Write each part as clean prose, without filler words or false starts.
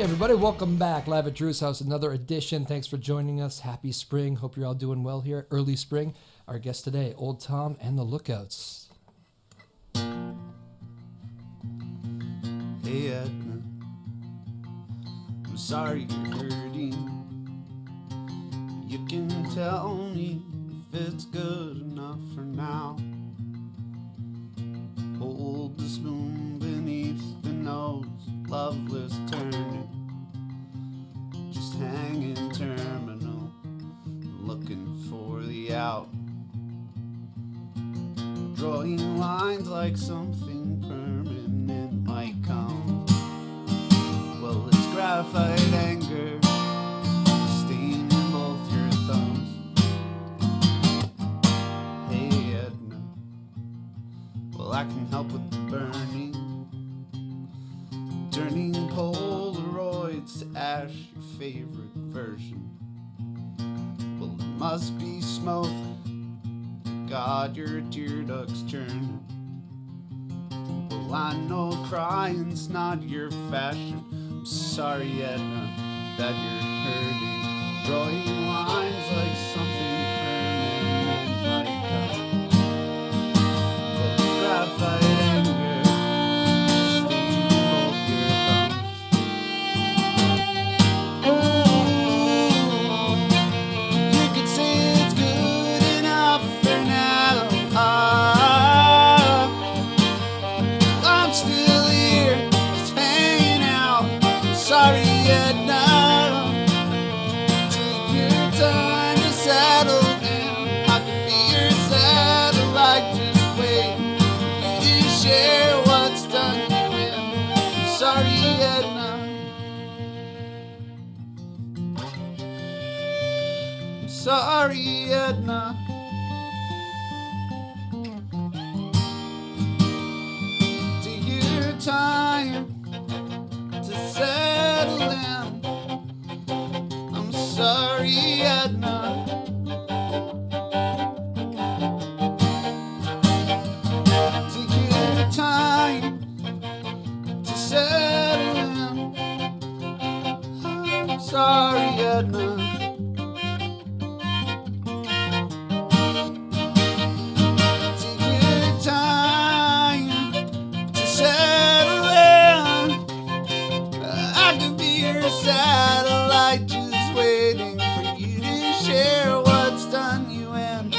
Everybody, welcome back. Live at Drew's house, another edition. Thanks for joining us. Happy spring. Hope you're all doing well here. Early spring. Our guest today, Old Tom and the Lookouts. Hey Edna, I'm sorry you're hurting. You can tell me if it's good enough for now. Hold the spoon beneath the nose, loveless turning. Just hanging terminal, looking for the out. Drawing lines like something permanent might come. Well, it's graphite anger, staining both your thumbs. Hey Edna, well I can help with the burning. Turning Polaroids to ash, your favorite version. Well, it must be smoke. God, your tear ducts churning. Well, I know crying's not your fashion. I'm sorry, Edna, that you're hurting. Drawing lines like something permanent like that. Well, graphite anger. Sorry, Edna. Take your time to settle in. I'm sorry, Edna. Take your time to settle in. I'm sorry, Edna. Satellite just waiting for you to share what's done you in.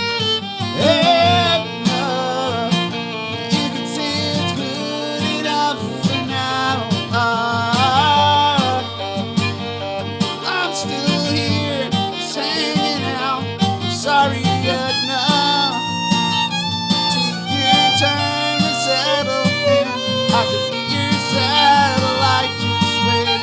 Edna, you can say it's good enough for now. I'm still here, just hanging out. I'm sorry, Edna. Take your time to settle in. I could be your satellite just waiting.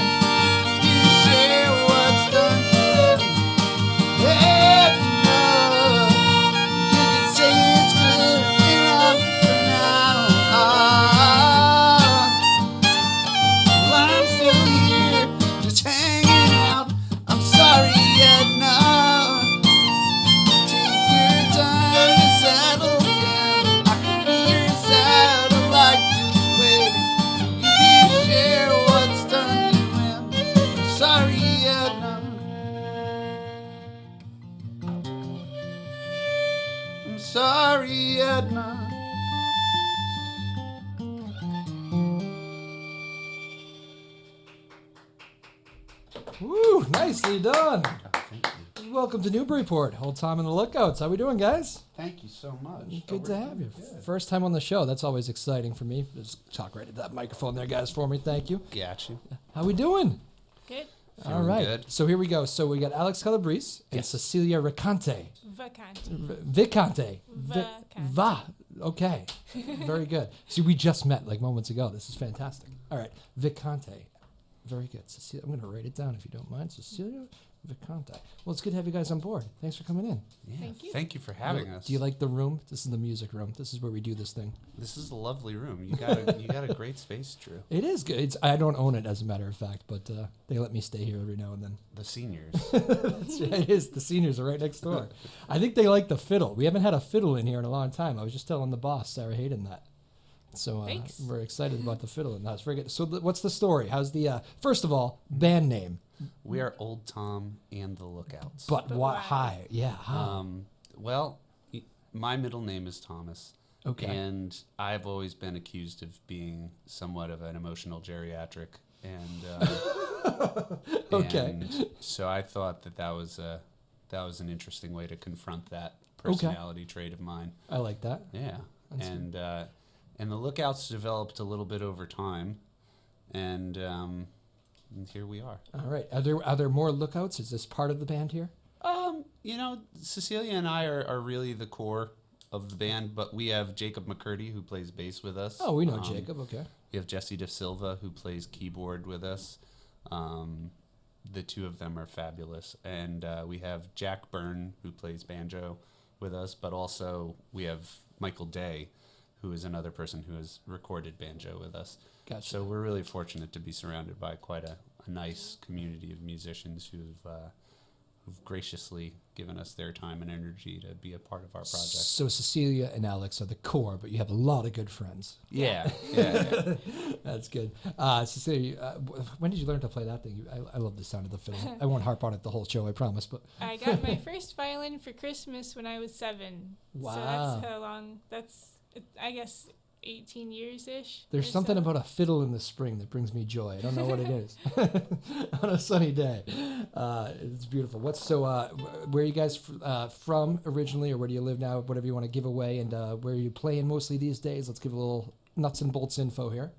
Sorry, Edna. Woo, nicely done. Welcome to Newburyport. Old Tom and the Lookouts. How we doing, guys? Thank you so much. Good to have you. Good. First time on the show. That's always exciting for me. Just talk right at that microphone there, guys, for me. Thank you. Got you. How we doing? Good. All right. Good. So here we go. So we got Alex Calabrese and Yes. Cecilia Vacanti. Vacanti. Va. Okay. Very good. See, we just met like moments ago. This is fantastic. All right. Vacanti. Very good. Cecilia, I'm going to write it down if you don't mind. Cecilia Vacanti. Well, it's good to have you guys on board. Thanks for coming in. Yeah, Thank you. Thank you for having us. Do you like the room? This is the music room. This is where we do this thing. This is a lovely room. You got a great space, Drew. It is good. I don't own it, as a matter of fact, but they let me stay here every now and then. The seniors. That's right. It is. The seniors are right next door. I think they like the fiddle. We haven't had a fiddle in here in a long time. I was just telling the boss, Sarah Hayden, that. So Thanks. we're excited about the fiddle in the house. Very good. So what's the story? How's the first of all band name? We are Old Tom and the Lookouts. But But what? why? Hi, yeah. How? Well, my middle name is Thomas. Okay. And I've always been accused of being somewhat of an emotional geriatric, and Okay. and so I thought that was an interesting way to confront that personality trait of mine. I like that. Yeah, That's and the Lookouts developed a little bit over time, and here we are. All right. Are there more lookouts? Is this part of the band here? Cecilia and I are really the core of the band, but we have Jacob McCurdy, who plays bass with us. Oh, we know Jacob. Okay. We have Jesse De Silva, who plays keyboard with us. The two of them are fabulous. And we have Jack Byrne, who plays banjo with us, but also we have Michael Day, who is another person who has recorded banjo with us. Gotcha. So we're really fortunate to be surrounded by quite a nice community of musicians who've graciously given us their time and energy to be a part of our project. So Cecilia and Alex are the core, but you have a lot of good friends. Yeah. That's good. Cecilia, when did you learn to play that thing? I love the sound of the fiddle. I won't harp on it the whole show, I promise. But I got my first violin for Christmas when I was 7. Wow. So that's how long. I guess 18 years-ish. there's or something so. about a fiddle in the spring that brings me joy. I don't know what it is. On a sunny day. It's beautiful. Where are you guys from originally, or where do you live now? Whatever you want to give away, and where are you playing mostly these days? Let's give a little nuts and bolts info here.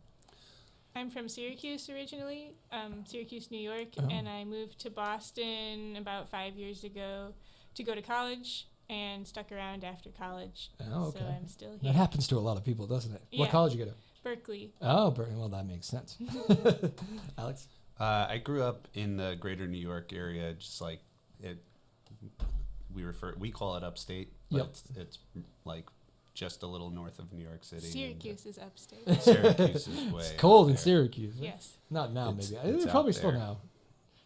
I'm from Syracuse originally, Syracuse, New York, Oh. and I moved to Boston about 5 years ago to go to college and stuck around after college. Oh, okay. So I'm still That here. happens to a lot of people, doesn't it? What Yeah. college you go to? Berkeley. Oh, well, that makes sense. Alex? I grew up in the greater New York area, just like it. We call it upstate, but Yep. it's like just a little north of New York City. Syracuse is upstate. And Syracuse is way. It's cold in out there. Syracuse. Right? Yes. Not now, It's- maybe. it's Probably out still there. now.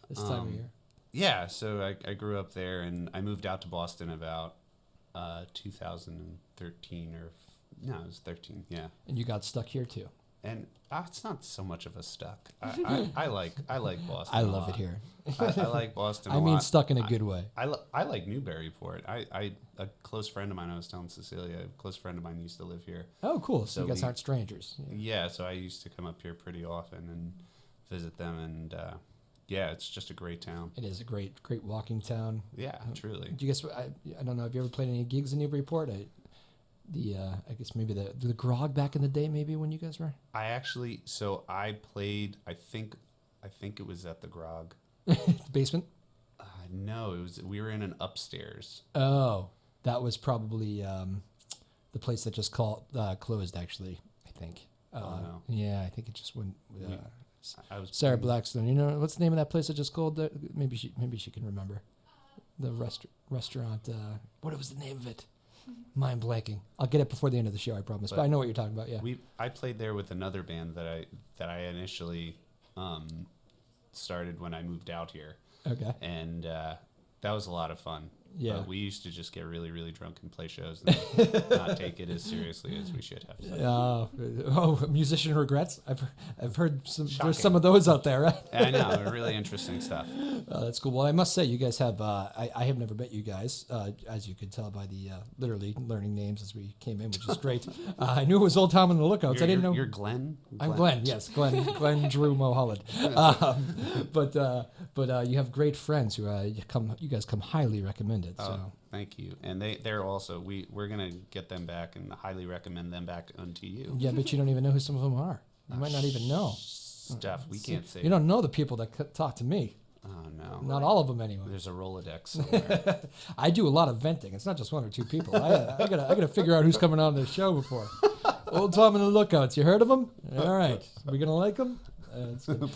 This time of year. Yeah, so I grew up there, and I moved out to Boston about 2013 it was 13. Yeah, And you got stuck here too. and it's not so much of a stuck. I like Boston. I a love lot. it here. I like Boston. I a mean, lot. stuck in a good way. I like Newburyport. A close friend of mine, I was telling Cecilia, a close friend of mine used to live here. Oh, cool. So So you guys we- aren't strangers. Yeah. Yeah, so I used to come up here pretty often and visit them, and yeah, it's just a great town. It is a great walking town. Yeah, truly. Do you guys? I don't know. Have you ever played any gigs in Newburyport? I guess maybe the Grog back in the day, maybe when you guys were I played. I think it was at the Grog. basement. No, we were in an upstairs. Oh, that was probably the place that just closed. Actually, I think. No. Yeah, I think it just went. I was Sarah Blackstone. You know what's the name of that place that just called? Maybe she can remember. The restaurant. What was the name of it? Mind blanking. I'll get it before the end of the show, I promise. But I know what you're talking about. Yeah. I played there with another band that I initially started when I moved out here, Okay. and that was a lot of fun. Yeah. But we used to just get really, really drunk and play shows and not take it as seriously as we should have. Musician regrets. I've heard some. Shocking. There's some of those out there, right? I know, really interesting stuff. That's cool. Well, I must say, you guys have. I have never met you guys, as you could tell by the literally learning names as we came in, which is great. I knew it was Old Tom and the Lookouts. I didn't know. You're Glenn? I'm Glenn. Yes, Glenn Drew Moholland. But you have great friends who you guys come highly recommended. So. Oh, thank you. And they're also, we're going to get them back and highly recommend them back unto you. Yeah, but you don't even know who some of them are. You might not even know. Stuff we can't say. You don't know the people that talk to me. Oh, no. Not all of them, anyway. There's a Rolodex somewhere. I do a lot of venting. It's not just one or two people. I gotta figure out who's coming on the show before. Old Tom and the Lookouts. You heard of them? All right. Are we gonna like them?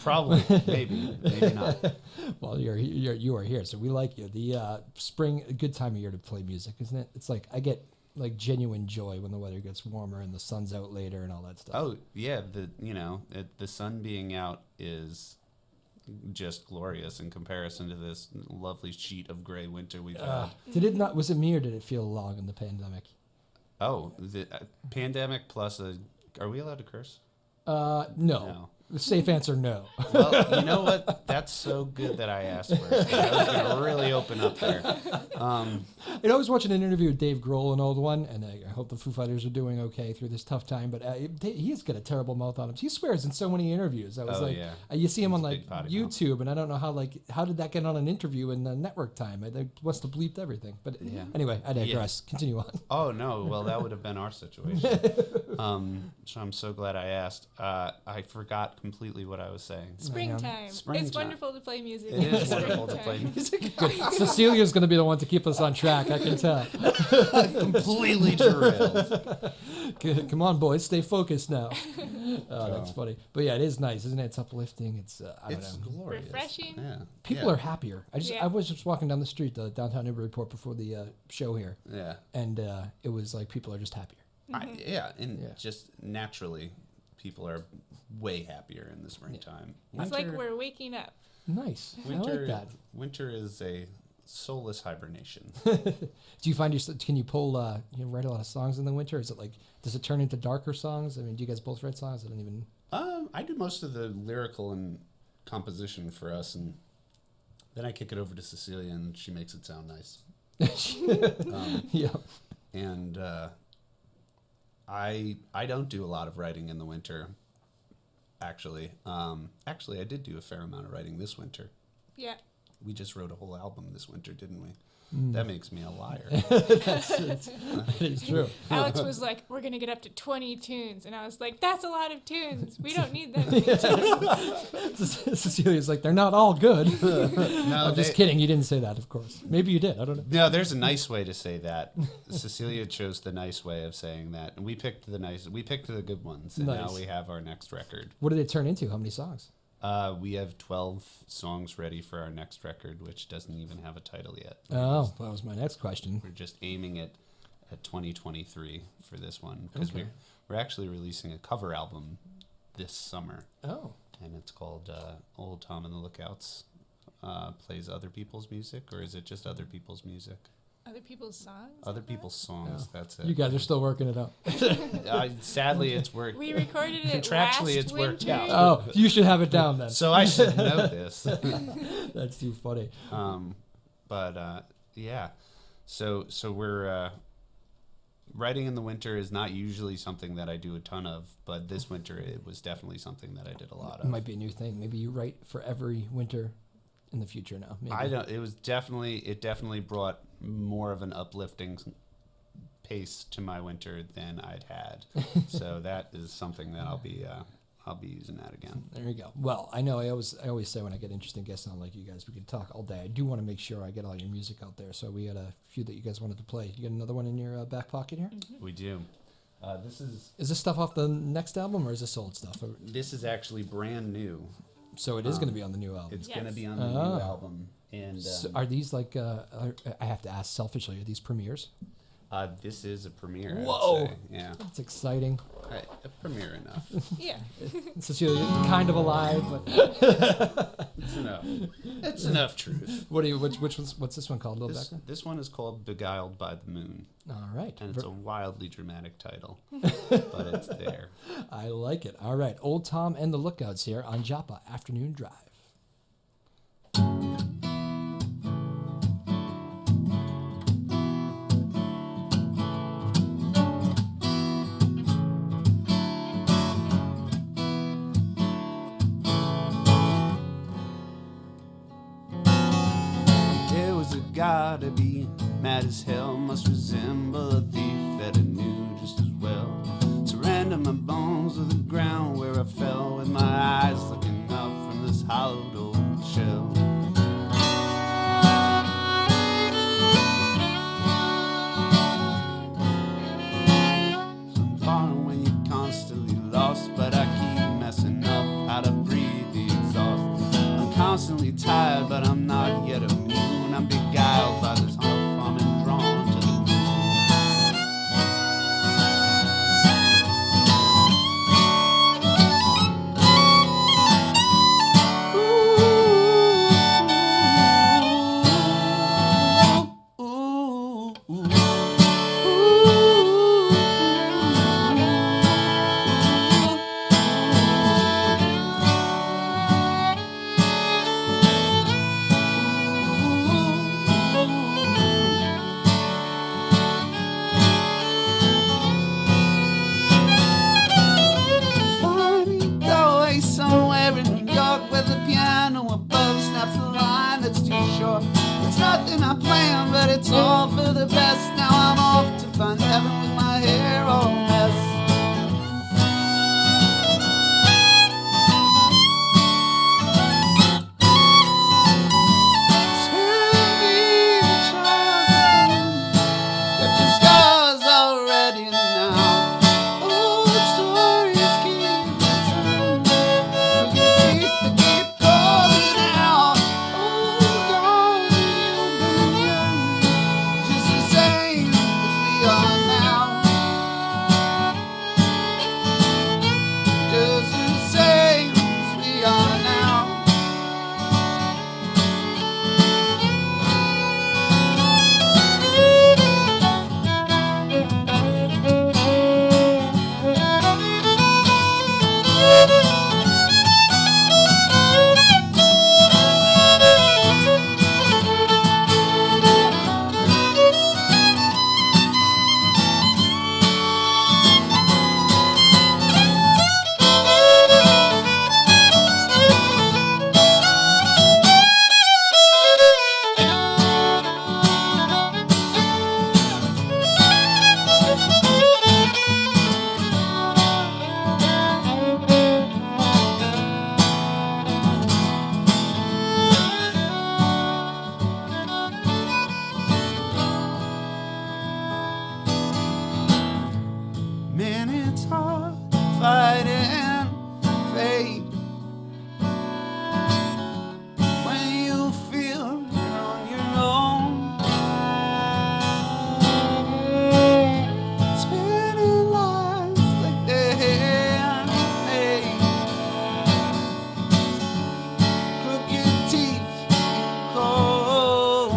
Probably. Maybe not. Well, you are here, so we like you. The spring, a good time of year to play music, isn't it? It's like I get like genuine joy when the weather gets warmer and the sun's out later and all that stuff. Oh, yeah. The sun being out is just glorious in comparison to this lovely sheet of gray winter we've had. Did it not? Was it me or did it feel long in the pandemic? Oh, the pandemic plus a Are we allowed to curse? No. The safe answer, no. Well, you know what? That's so good that I asked first. I was going to really open up there. I was watching an interview with Dave Grohl, an old one, and I hope the Foo Fighters are doing okay through this tough time. But he's got a terrible mouth on him. He swears in so many interviews. I was you see him on like YouTube, and I don't know how did that get on an interview in the network time? They must have bleeped everything. But anyway, I digress. Yeah. Continue on. Oh no, well that would have been our situation. So I'm so glad I asked. I forgot completely what I was saying. Springtime. It's wonderful to play music. It is wonderful to play music. Cecilia's going to be the one to keep us on track. I can tell. Completely derailed. Come on, boys, stay focused now. That's funny. But yeah, it is nice, isn't it? It's uplifting. It's glorious. Refreshing. Yeah. People are happier. I was just walking down the street, downtown Newburyport, before the show here. Yeah. And it was like people are just happier. Just naturally, people are way happier in the springtime. It's like we're waking up. Nice. I like that. Winter is a soulless hibernation. Do you find can you pull, write a lot of songs in the winter? Is it like, does it turn into darker songs? I mean, do you guys both write songs? I don't even... I do most of the lyrical and composition for us, and then I kick it over to Cecilia, and she makes it sound nice. Yeah. And I don't do a lot of writing in the winter, actually. Actually, I did do a fair amount of writing this winter. Yeah. We just wrote a whole album this winter, didn't we? That makes me a liar. It's true. Alex was like, we're going to get up to 20 tunes. And I was like, that's a lot of tunes. We don't need that many tunes. Cecilia's like, they're not all good. No, I'm just kidding. You didn't say that, of course. Maybe you did. I don't know. No, there's a nice way to say that. Cecilia chose the nice way of saying that. And we picked the good ones. And now we have our next record. What did it turn into? How many songs? We have 12 songs ready for our next record, which doesn't even have a title yet. Oh, that was my next question. We're just aiming it at 2023 for this one, because we're actually releasing a cover album this summer. Oh. And it's called OldTom&TheLookouts. Plays other people's music, or is it just other people's music? Other people's songs? Other people's songs, that's it. You guys are still working it out. Sadly, it's work. We recorded it Contractually, last it's worked winter. out. Oh, you should have it down then. So I should know this. That's too funny. So we're writing in the winter is not usually something that I do a ton of, but this winter it was definitely something that I did a lot of. It might be a new thing. Maybe you write for every winter in the future now. Maybe. I don't. It definitely brought more of an uplifting pace to my winter than I'd had. So that is something that I'll be using that again. There you go. Well, I know I always say when I get interesting guests on like you guys, we could talk all day. I do want to make sure I get all your music out there. So we got a few that you guys wanted to play. You got another one in your back pocket here? Mm-hmm. We do. Is this stuff off the next album or is this old stuff? This is actually brand new. So it is going to be on the new album. It's going to be on the new album. And so are these like? I have to ask selfishly. Are these premieres? This is a premiere. Whoa! I'd say. Yeah, that's exciting. A premiere enough. Yeah. Cecilia, kind of alive, but it's enough. It's enough truth. What's this one called? This one is called "Beguiled by the Moon." All right, and it's a wildly dramatic title, but it's there. I like it. All right, Old Tom and the Lookouts here on Joppa Afternoon Drive. Gotta be mad as hell, must resemble a thief that I knew just as well. Surrender my bones to the ground where I fell, with my eyes looking up from this hollowed old shell. So I'm falling when you're constantly lost, but I keep messing up how to breathe the exhaust. I'm constantly tired, but I'm not yet immune. I'm beguiled by this huff, I'm drawn to the moon. Ooh, fighting fate. When you feel you're on your own, spinning lives like they're handmade. Crooked teeth and cold.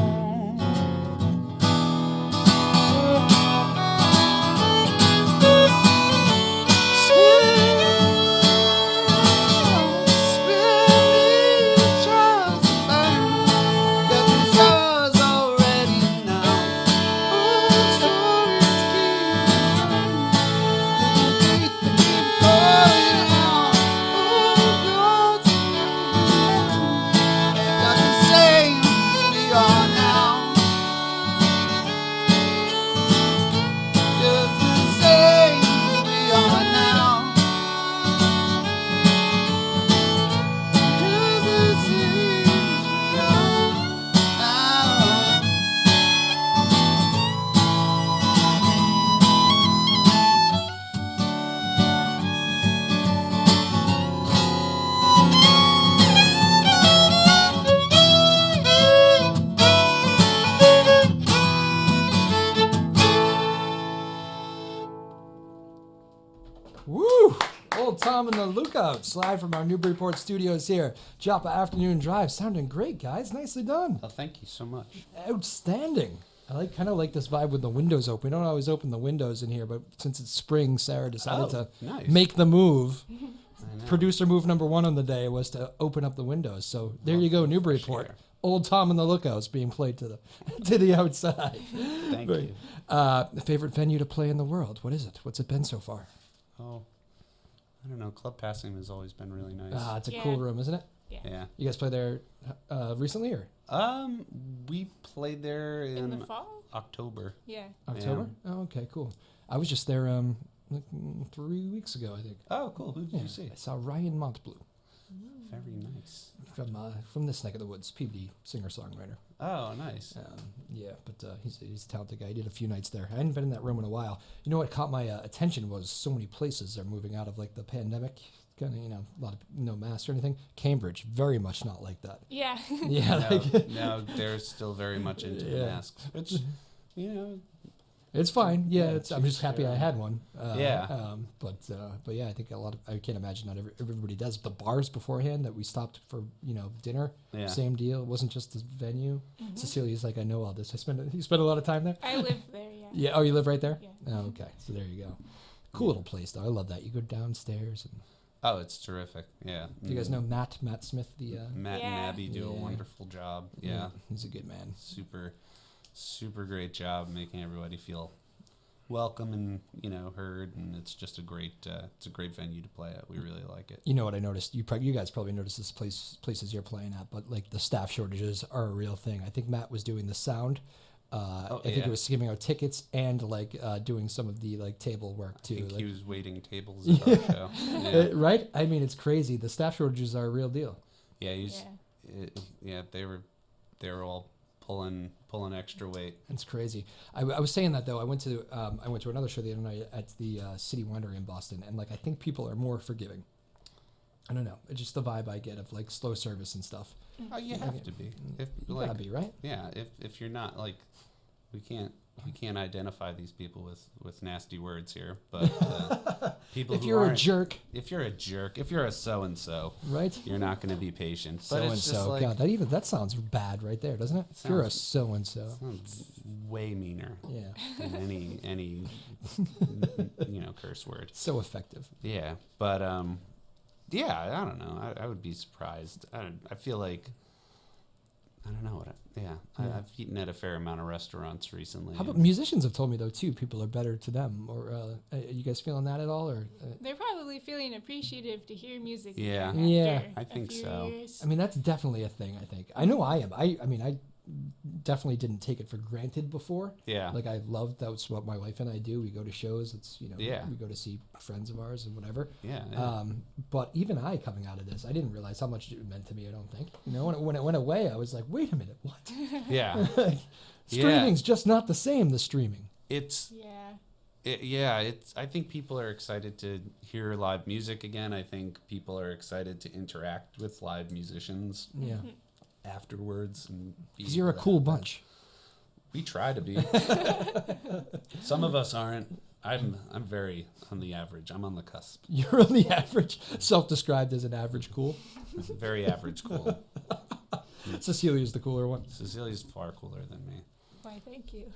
Woo! Old Tom and the Lookouts, live from our Newburyport studios here. Joppa Afternoon Drive. Sounding great, guys. Nicely done. Oh, thank you so much. Outstanding. I kind of like this vibe with the windows open. We don't always open the windows in here, but since it's spring, Sarah decided to nice. make the move. I know. Producer move number 1 on the day was to open up the windows. So there you go, Newburyport. Sure. Old Tom and the Lookouts being played to the to the outside. Thank Right. you. Favorite venue to play in the world? What is it? What's it been so far? Oh, I don't know. Club Passing has always been really nice. It's a Yeah. cool room, isn't it? Yeah. You guys play there recently or We played there In the in fall? October. Yeah. October? Oh, okay, cool. I was just there 3 weeks ago, I think. Oh, cool. Who did you see? I saw Ryan Montbleu Very nice. from this neck of the woods, PVD singer-songwriter. Oh, nice. But he's a talented guy. He did a few nights there. I hadn't been in that room in a while. You know what caught my attention was so many places are moving out of like the pandemic, kind of, a lot of no masks or anything. Cambridge, very much not like that. Yeah. Yeah, No, they're still very much into the Yeah. masks, which, it's fine. Yeah, Yeah, I'm just happy I sure. had one. Yeah. But yeah, I think I can't imagine not everybody does. The bars beforehand that we stopped for dinner, Yeah. same deal. It wasn't just the venue. Cecilia's like, I know all this. You spent a lot of time there. I live there, yeah. Yeah. Oh, you live right there? Yeah. Oh, okay. So there you go. Cool little place, though. I love that. You go downstairs. And Oh, it's terrific. Yeah. do you guys know Matt Smith? The Matt Yeah. and Abby do a Yeah. wonderful job. Yeah. he's a good man. Super great job making everybody feel welcome and heard, and it's just a great venue to play at. We really like it. You know what I noticed? You guys probably noticed this places you're playing at, but like the staff shortages are a real thing. I think Matt was doing the sound. I think yeah. it was giving out tickets and like doing some of the like table work too. I think like, he was waiting tables at our show. Yeah. right? I mean, it's crazy. The staff shortages are a real deal. Yeah, Yeah. they were all pulling extra weight. It's crazy. I was saying that though. I went to another show the other night at the City Winery in Boston, and like I think people are more forgiving. I don't know. It's just the vibe I get of like slow service and stuff. Oh, you have to be. If You like, gotta be, right? yeah, if you're not, like, we can't identify these people with nasty words here, but people If who you're a aren't- jerk, if you're a jerk, if you're a so and so, right? you're not going to be patient. But So and it's just so. like, God, that sounds bad right there, doesn't it? If you're a so and so. sounds way meaner Yeah. than any curse word. So effective. Yeah, but yeah, I don't know. I would be surprised. I feel like I don't know what. I've eaten at a fair amount of restaurants recently. How about and- musicians have told me though too? People are better to them. Or are you guys feeling that at all? Or They're probably feeling appreciative to hear music. Yeah. again Yeah. after I think a few so. years. I mean, that's definitely a thing. I think I know I am. I mean, I definitely didn't take it for granted before. Yeah. Like I love that's what my wife and I do. We go to shows. It's Yeah. we go to see friends of ours and whatever. Yeah. But even I coming out of this, I didn't realize how much it meant to me. I don't think. When it went away, I was like, wait a minute, what? yeah. Streaming's just not the same. The streaming. It's Yeah. I think people are excited to hear live music again. I think people are excited to interact with live musicians Yeah. afterwards. And Because you're a cool bunch. We try to be. Some of us aren't. I'm very on the average. I'm on the cusp. You're on the average, self-described as an average cool. Very average cool. Cecilia's the cooler one. Cecilia's far cooler than me. Why, thank you.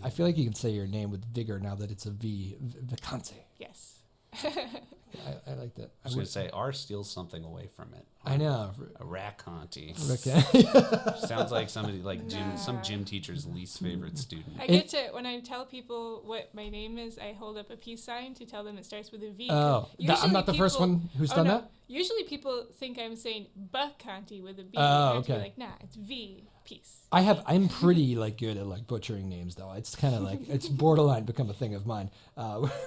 I feel like you can say your name with vigor now that it's a V. Vacanti. Yes. I like that. I was going to say, R steals something away from it. I know. A Vacanti. Okay. Sounds like somebody like some gym teacher's least favorite student. I get to, when I tell people what my name is, I hold up a peace sign to tell them it starts with a V. Oh, I'm not the first one who's done that? Usually people think I'm saying Va-Canti with a B. Oh, okay. okay. Like, nah, it's V, peace. I'm pretty like good at like butchering names though. It's kind of like it's borderline become a thing of mine.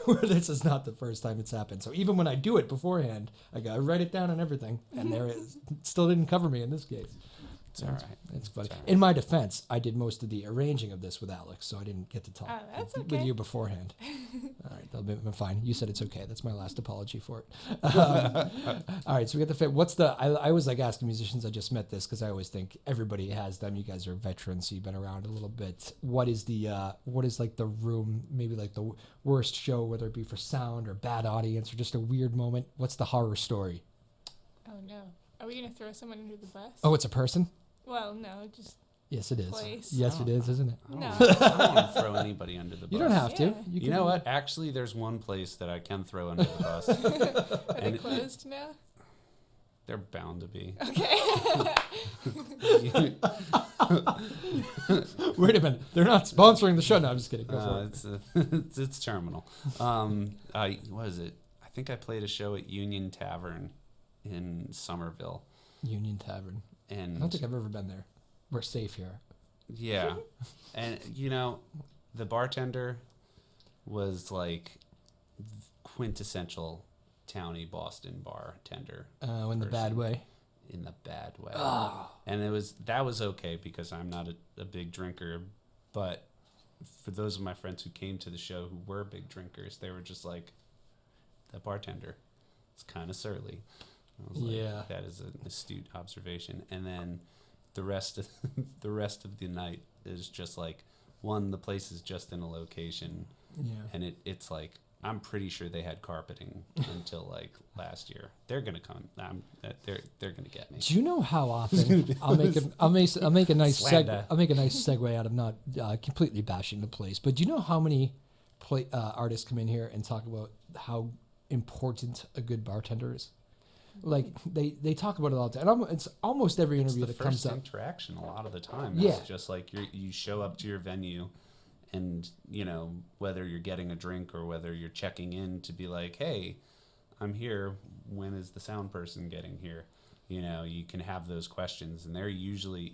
Where this is not the first time it's happened. So even when I do it beforehand, I gotta write it down and everything, and there it is. Still didn't cover me in this case. It's all right. It's funny. It's all right. In my defense, I did most of the arranging of this with Alex, so I didn't get to talk Oh, that's with okay. you beforehand. All right, that'll be fine. You said it's okay. That's my last apology for it. All right, so we got the fit. What's the? I always like asking musicians. I just met this because I always think everybody has them. You guys are veterans, so you've been around a little bit. What is like the room? Maybe like the worst show, whether it be for sound or bad audience or just a weird moment. What's the horror story? Oh, no. Are we going to throw someone under the bus? Oh, it's a person. Well, no, just Yes, it is. Place. Yes, it is, isn't it? no. I don't want to throw anybody under the bus. You don't have to. Yeah. You know what? Actually, there's one place that I can throw under the bus. Are they And- closed now? They're bound to be. Okay. Wait a minute. They're not sponsoring the show. No, I'm just kidding. Go for it. It's terminal. What is it? I think I played a show at Union Tavern in Somerville, Union Tavern. I and don't think I've ever been there. We're safe here. yeah, and the bartender was like quintessential towny Boston bartender In the bad way. in the bad way. Oh. And that was okay because I'm not a big drinker, but for those of my friends who came to the show who were big drinkers, they were just like, that bartender is kind of surly. I was Yeah. like, that is an astute observation. And then the rest of the night is just like, one, the place is just in a location, Yeah. and it's like, I'm pretty sure they had carpeting until like last year. They're gonna come. They're gonna get me. Do you know how often I'll make a nice Slander. segue out of not completely bashing the place, but do you know how many artists come in here and talk about how important a good bartender is? Like they talk about it all the time. And it's almost every It's interview the that comes first up. interaction a lot of the time. Yeah. It's just like you show up to your venue, and whether you're getting a drink or whether you're checking in to be like, hey, I'm here. When is the sound person getting here? You can have those questions, and they're usually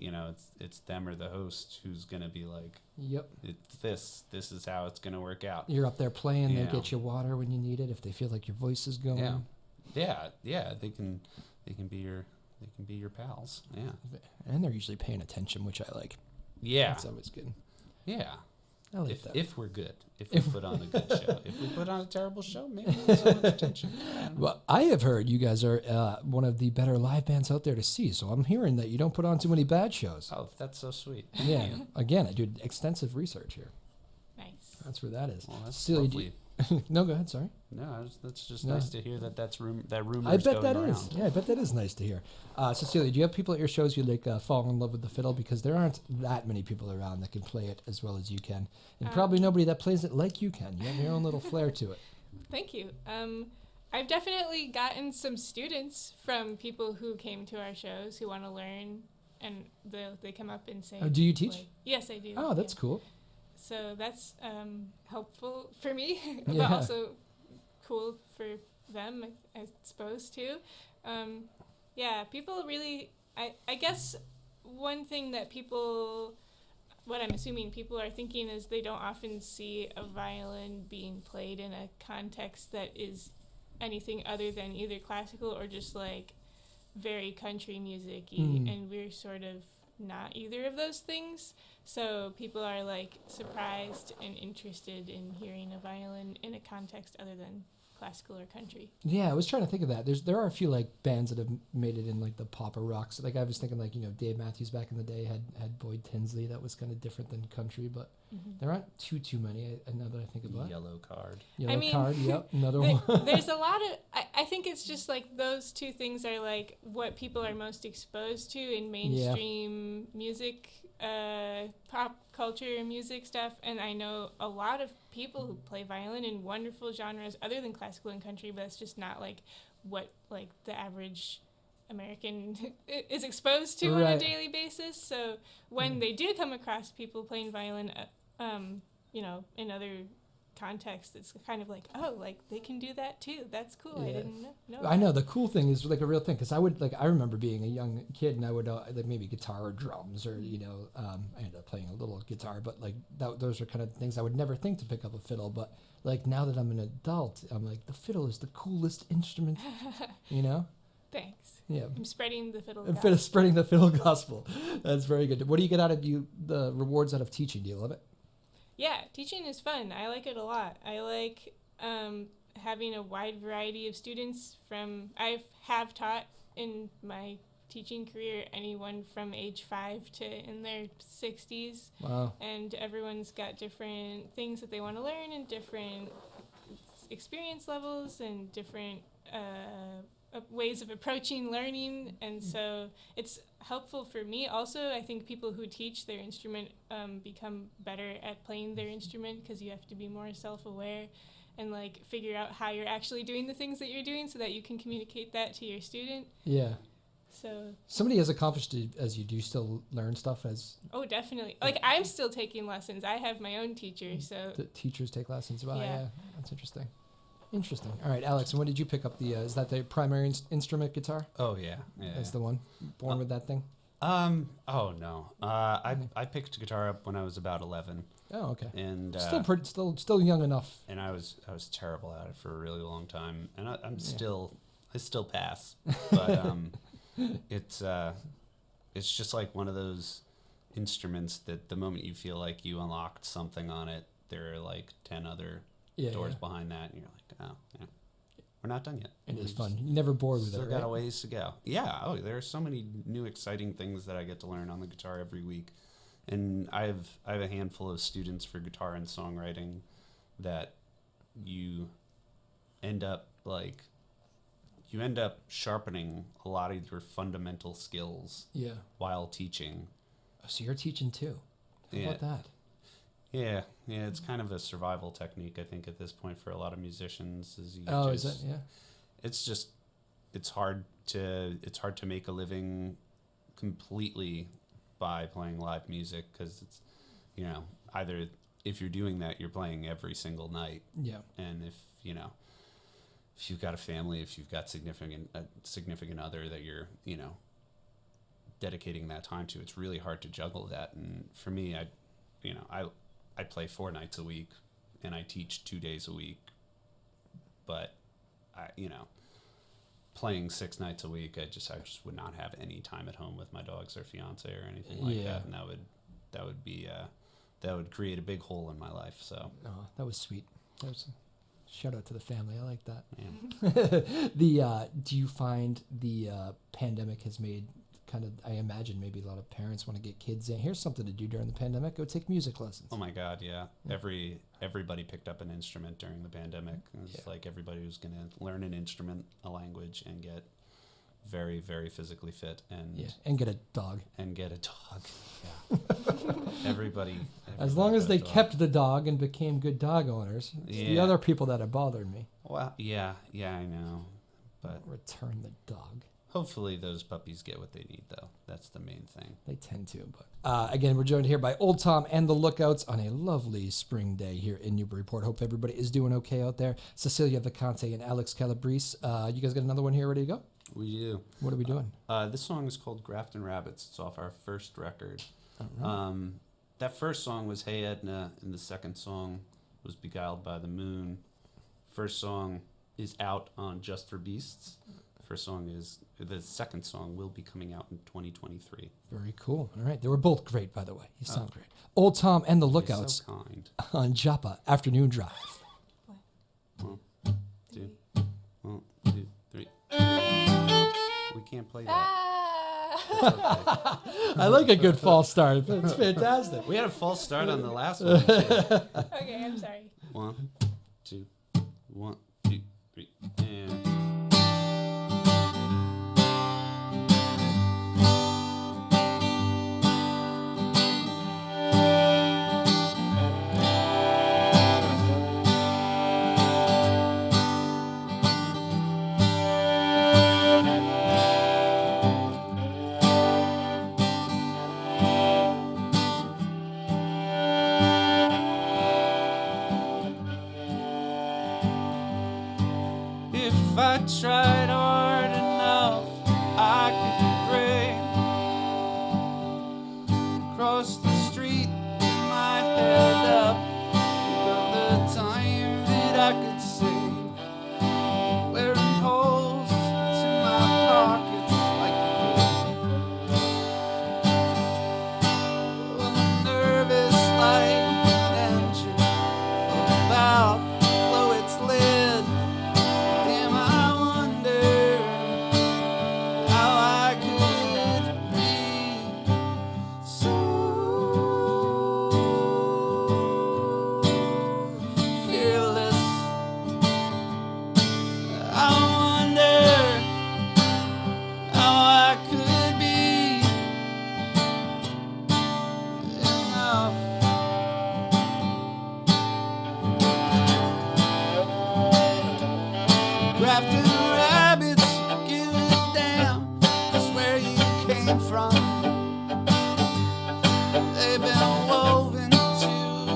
it's them or the host who's gonna be like, Yep. this is how it's gonna work out. You're up there playing. Yeah. They get you water when you need it if they feel like your voice is going. Yeah. They can be your pals. Yeah. And they're usually paying attention, which I like. Yeah. That's always good. Yeah. I like that. If we're good, if we put on a good show, if we put on a terrible show, maybe not so much attention. Well, I have heard you guys are one of the better live bands out there to see, so I'm hearing that you don't put on too many bad shows. Oh, that's so sweet. Yeah. Again, I do extensive research here. Nice. That's where that is. Well, that's Cecilia, lovely. no, go ahead. Sorry. No, that's just No. nice to hear that rumor. I bet that going is. around. Yeah, I bet that is nice to hear. Cecilia, do you have people at your shows you like fall in love with the fiddle? Because there aren't that many people around that can play it as well as you can, and probably nobody that plays it like you can. You have your own little flair to it. Thank you. I've definitely gotten some students from people who came to our shows who want to learn, and they come up and say, Oh, do you teach? like- yes, I do. Oh, that's yeah. cool. So that's helpful for me, Yeah. but also cool for them, I suppose, too. Yeah, people really, I guess one thing that what I'm assuming people are thinking is they don't often see a violin being played in a context that is anything other than either classical or just like very country music-y, Mm. and we're sort of not either of those things. So people are like surprised and interested in hearing a violin in a context other than classical or country. Yeah, I was trying to think of that. There are a few like bands that have made it in like the pop or rock. So, like I was thinking like, you know, Dave Matthews back in the day had Boyd Tinsley. That was kind of different than country, but there aren't too many. Now that I think about it. Yellow Card. Yellow Card, yep, another one. There's a lot of, I think it's just like those two things are like what people are most exposed to in mainstream music, pop culture music stuff. And I know a lot of people who play violin in wonderful genres other than classical and country, but it's just not like what like the average American is exposed to on a daily basis. So when they do come across people playing violin, you know, in other contexts, it's kind of like, oh, like they can do that too. That's cool. I didn't know. I know the cool thing is like a real thing, because I remember being a young kid and I would like maybe guitar or drums or you know I ended up playing a little guitar, but like those are kind of things I would never think to pick up a fiddle. But like now that I'm an adult, I'm like the fiddle is the coolest instrument, you know. Thanks. Yeah. I'm spreading the fiddle. Spreading the fiddle gospel. That's very good. What do you get out of the rewards out of teaching? Do you love it? Yeah, teaching is fun. I like it a lot. I like having a wide variety of students I have taught in my teaching career anyone from age 5 to in their 60s. Wow. And everyone's got different things that they want to learn and different experience levels and different ways of approaching learning, and so it's helpful for me. Also, I think people who teach their instrument become better at playing their instrument because you have to be more self-aware and like figure out how you're actually doing the things that you're doing so that you can communicate that to your student. Yeah. So somebody as accomplished as you do still learn stuff as. Oh, definitely. Like I'm still taking lessons. I have my own teacher, so. The teachers take lessons. Wow, yeah, that's interesting. Interesting. All right, Alex, and when did you pick up the, is that the primary instrument guitar? Oh, yeah. That's the one? Born with that thing? Oh, no. I picked guitar up when I was about 11. Oh, okay. And still young enough. And I was terrible at it for a really long time. And I still pass. But it's just like one of those instruments that the moment you feel like you unlocked something on it, there are like 10 other doors behind that, and you're like, oh, yeah, we're not done yet. It is fun. You're never bored with it, right? Still got a ways to go. Yeah. Oh, there are so many new exciting things that I get to learn on the guitar every week, and I have a handful of students for guitar and songwriting that you end up sharpening a lot of your fundamental skills. Yeah. While teaching. Oh, so you're teaching too. How about that? Yeah, it's kind of a survival technique, I think, at this point for a lot of musicians. Is it? Yeah. It's hard to make a living completely by playing live music because it's, you know, either if you're doing that, you're playing every single night. Yeah. And if you've got a family, if you've got significant other that you're, you know, dedicating that time to, it's really hard to juggle that. And for me, I play 4 nights a week and I teach 2 days a week, but playing 6 nights a week, I just would not have any time at home with my dogs or fiance or anything like that. And that would create a big hole in my life. So that was sweet. That was shout out to the family. I like that. Yeah. Do you find the pandemic has made kind of, I imagine maybe a lot of parents want to get kids in. Here's something to do during the pandemic. Go take music lessons. Oh my God, yeah. Everybody picked up an instrument during the pandemic. It's like everybody was going to learn an instrument, a language, and get very, very physically fit. And get a dog. Yeah. Everybody as long as they kept the dog and became good dog owners. It's the other people that have bothered me. Well, yeah, I know. But return the dog. Hopefully those puppies get what they need, though. That's the main thing. They tend to. But again, we're joined here by Old Tom and the Lookouts on a lovely spring day here in Newburyport. Hope everybody is doing okay out there. Cecilia, Va-Canti, and Alex Calabrese. You guys got another one here ready to go? We do. What are we doing? This song is called Grafton Rabbits. It's off our first record. Right. That first song was Hey Edna, and the second song was Beguiled by the Moon. First song is out on Just for Beasts. first song is the second song will be coming out in 2023. Very cool. All right. They were both great, by the way. You sound great. Old Tom and the Lookouts So kind. on Joppa Afternoon Drive. 1, 2, 1, 2, 3. We can't play that. That's okay. I like a good false start. It's fantastic. We had a false start on the last one. Too. Okay, I'm sorry. 1, 2, 1, 2, 3, and. If I tried hard enough, I could bring across the street with my head up. Think of the time that I could save, wearing holes to my pockets like a kid. Well, nervous like an engine about to blow its lid. Damn, I wonder how I could be so fearless. I wonder how I could be enough. Grafton Rabbits, give a damn, that's where you came from. They've been woven to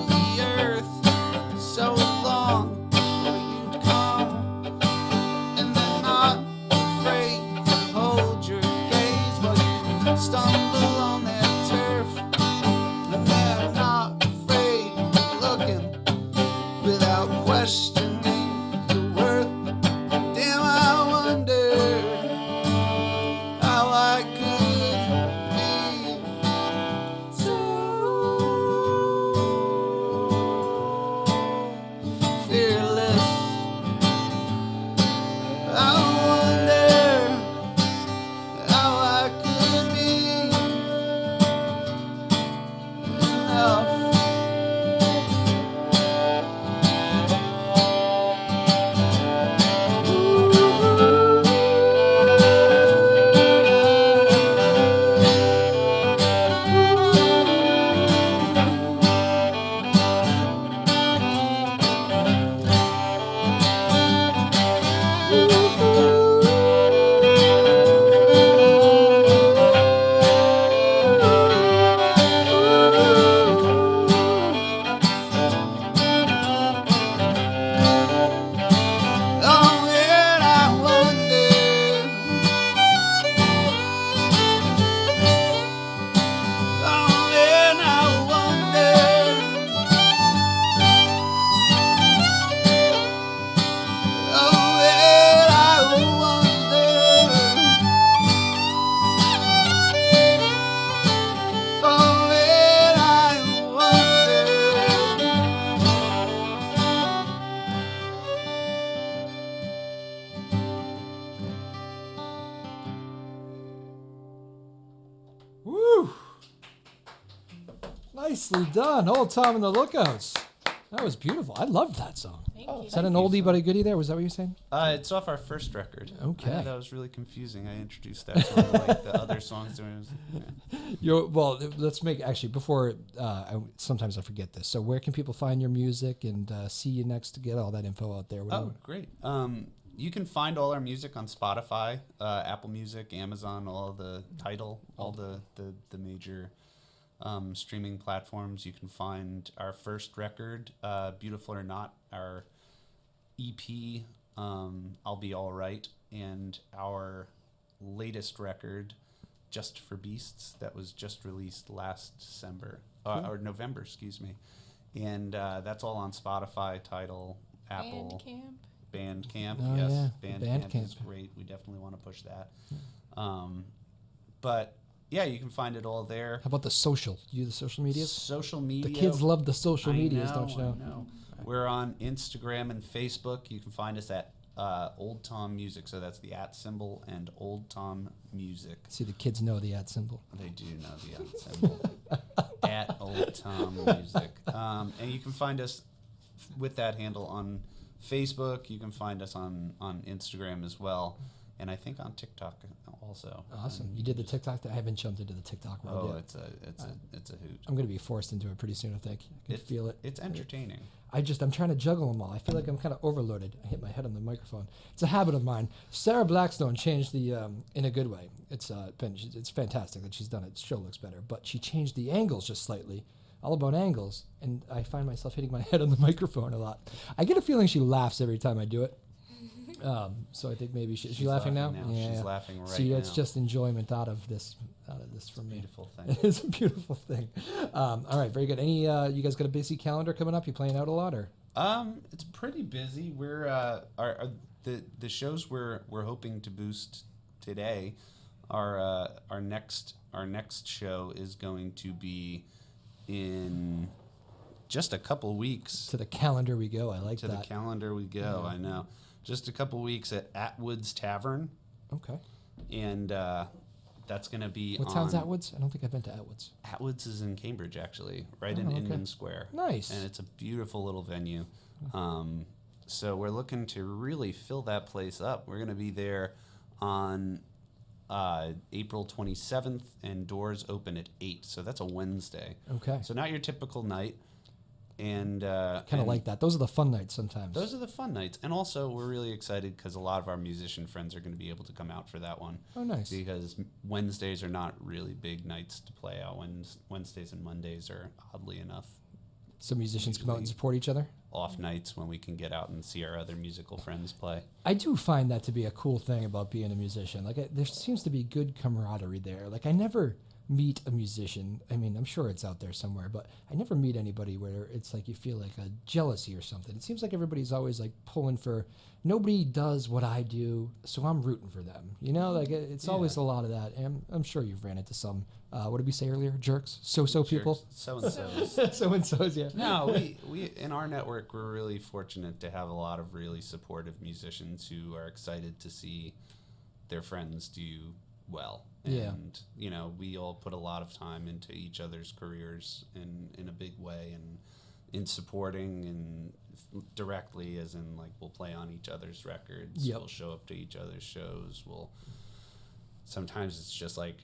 the earth so long before you'd come, and they're not afraid to hold your gaze while you stumble on their turf, and they're not afraid of looking without questioning your worth. Damn, I wonder how I could be so fearless. I wonder how I could be enough. Oh, and I wonder, oh, and I wonder, oh, and I wonder, oh, and I wonder. Woo! Nicely done. Old Tom and the Lookouts. That was beautiful. I loved that song. Thank you. Is that an oldie but a goodie there? Was that what you were saying? It's off our first record. Okay. I know that was really confusing. I introduced that song like the other songs. Well, let's make, actually, before, sometimes I forget this. So where can people find your music and see you next to get all that info out there? Oh, great. You can find all our music on Spotify, Apple Music, Amazon, all the Tidal, all the major streaming platforms. You can find our first record, Beautiful or Not, our EP, I'll Be All Right, and our latest record, Just for Beasts, that was just released last December, or November, excuse me. And that's all on Spotify, Tidal, Apple. Bandcamp. Oh, Yes, yeah, Bandcamp is Bandcamp. great. We definitely want to push that. But yeah, you can find it all there. How about the social? You do the social media? Social media. The kids love the social I medias, know, don't you know? I know. We're on Instagram and Facebook. You can find us at Old Tom Music. So that's the @ symbol and Old Tom Music. See, the kids know the @ symbol. They do know the @ symbol. At Old Tom Music. And you can find us with that handle on Facebook. You can find us on Instagram as well. And I think on TikTok also. Awesome. You did the TikTok? I haven't jumped into the TikTok world yet. It's a hoot. I'm going to be forced into it pretty soon, I think. I can feel it. It's entertaining. I'm trying to juggle them all. I feel like I'm kind of overloaded. I hit my head on the microphone. It's a habit of mine. Sarah Blackstone changed the, in a good way. It's fantastic that she's done it. The show looks better. But she changed the angles just slightly. All about angles. And I find myself hitting my head on the microphone a lot. I get a feeling she laughs every time I do it. So I think maybe is she laughing now? Yeah. She's laughing right See, now. it's just enjoyment out of this from me. Beautiful thing. It is a beautiful thing. All right, very good. Any you guys got a busy calendar coming up? You playing out a lot or? It's pretty busy. We're the shows we're hoping to boost today. Our next show is going to be in just a couple weeks. To the calendar we go. I like to that. the calendar we go. Yeah. I know. Just a couple weeks at Atwood's Tavern, Okay. and that's going to be What town's Atwoods? I don't think I've been to Atwoods. Atwoods is in Cambridge, actually, right Oh, in okay. Inman Square. Nice. And it's a beautiful little venue. So we're looking to really fill that place up. We're going to be there on April 27th, and doors open at 8. So that's a Wednesday. Okay. So not your typical night. And Kind of like that. Those are the fun nights sometimes. those are the fun nights. And also, we're really excited because a lot of our musician friends are going to be able to come out for that one. Oh, nice. Because Wednesdays are not really big nights to play out. Wednesdays and Mondays are, oddly enough, So musicians come out and Usually- support each other? off nights when we can get out and see our other musical friends play. I do find that to be a cool thing about being a musician. Like, there seems to be good camaraderie there. Like, I never meet a musician. I mean, I'm sure it's out there somewhere, but I never meet anybody where it's like you feel like a jealousy or something. It seems like everybody's always like pulling for, nobody does what I do, so I'm rooting for them. You know, like it's always a lot of that. And I'm sure you've ran into some, what did we say earlier? Jerks? So people? So-and-sos. So-and-sos, yeah. No, we in our network, we're really fortunate to have a lot of really supportive musicians who are excited to see their friends do well. Yeah. And, you know, we all put a lot of time into each other's careers in a big way, and in supporting and directly, as in, like, we'll play on each other's records. Yep. We'll show up to each other's shows. Sometimes it's just like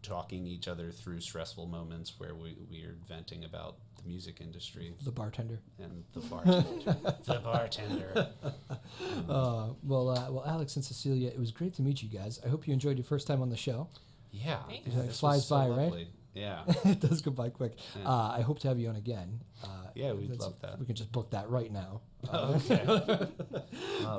talking each other through stressful moments where we are venting about the music industry The bartender. and the bartender. The bartender. Well, Alex and Cecilia, it was great to meet you guys. I hope you enjoyed your first time on the show. Yeah. Thanks. yeah, It this was flies so by, right? lovely. Yeah. It does go by quick. Yeah. I hope to have you on again. Yeah, we'd love that. We can just book that right now. Okay.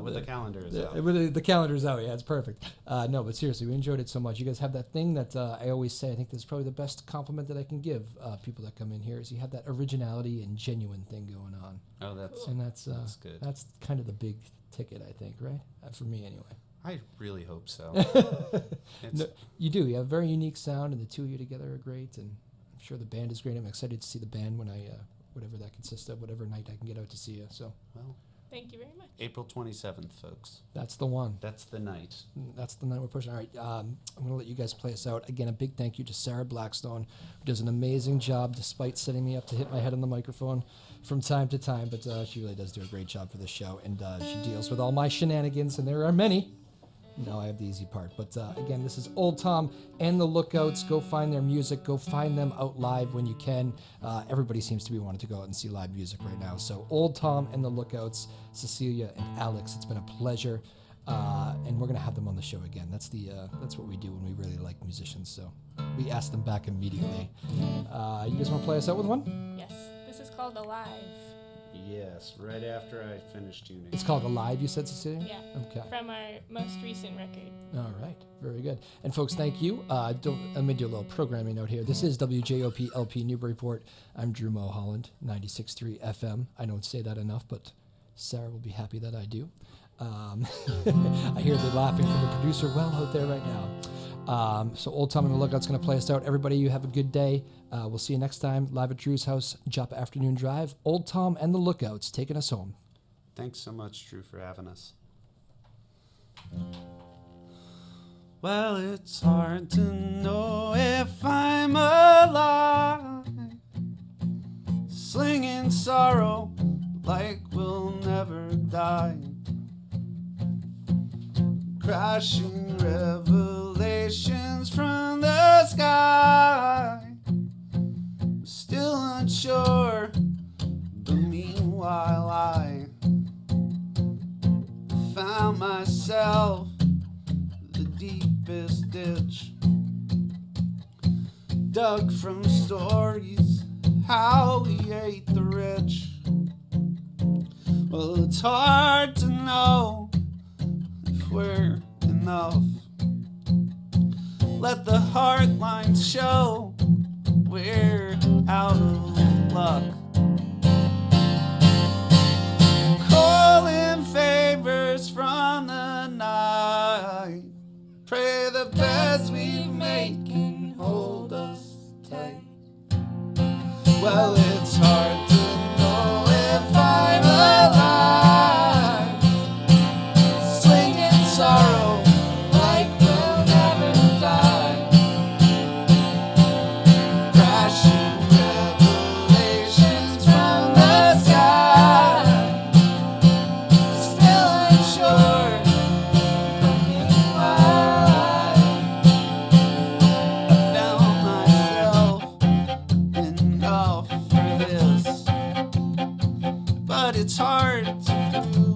With the calendar is out. The calendar's out. Yeah, it's perfect. No, but seriously, we enjoyed it so much. You guys have that thing that I always say. I think that's probably the best compliment that I can give people that come in here is you have that originality and genuine thing going on, Oh, that's and that's good. That's kind of the big ticket, I think, right? For me, anyway. I really hope so. No, you do. You have a very unique sound, and the two of you together are great. And I'm sure the band is great. I'm excited to see the band when whatever that consists of, whatever night I can get out to see you. So Well, Thank you very much. April 27th, folks. that's the one. That's the night. That's the night we're pushing. All right, I'm going to let you guys play us out. Again, a big thank you to Sarah Blackstone, who does an amazing job despite setting me up to hit my head on the microphone from time to time. But she really does do a great job for this show, and she deals with all my shenanigans, and there are many. No, I have the easy part. But again, this is Old Tom and the Lookouts. Go find their music. Go find them out live when you can. Everybody seems to be wanting to go out and see live music right now. So Old Tom and the Lookouts, Cecilia and Alex, it's been a pleasure. And we're going to have them on the show again. That's what we do when we really like musicians. So we ask them back immediately. You guys want to play us out with one? Yes, this is called Alive. Yes, right after I finish tuning. It's called Alive, you said, Cecilia? Yeah. Okay. From our most recent record. All right, very good. And folks, thank you. Let me do a little programming note here. This is WJOP LP Newburyport. I'm Drew Moholland, 96.3 FM. I don't say that enough, but Sarah will be happy that I do. I hear the laughing from the producer well out there right now. So Old Tom and the Lookout's going to play us out. Everybody, you have a good day. We'll see you next time. Live at Drew's house, Joppa Afternoon Drive. Old Tom and the Lookouts taking us home. Thanks so much, Drew, for having us. Well, it's hard to know if I'm alive, slinging sorrow like we'll never die, crashing revelations from the sky, still unsure, but meanwhile I found myself the deepest ditch, dug from stories how we ate the rich. Well, it's hard to know if we're enough. Let the hard lines show we're out of luck. Calling favors from the night. Pray the beds we've made can hold us tight. Well, it's hard to know if I'm alive, slinging sorrow like we'll never die, crashing revelations from the sky, still unsure, but meanwhile I found myself enough for this, but it's hard to prove.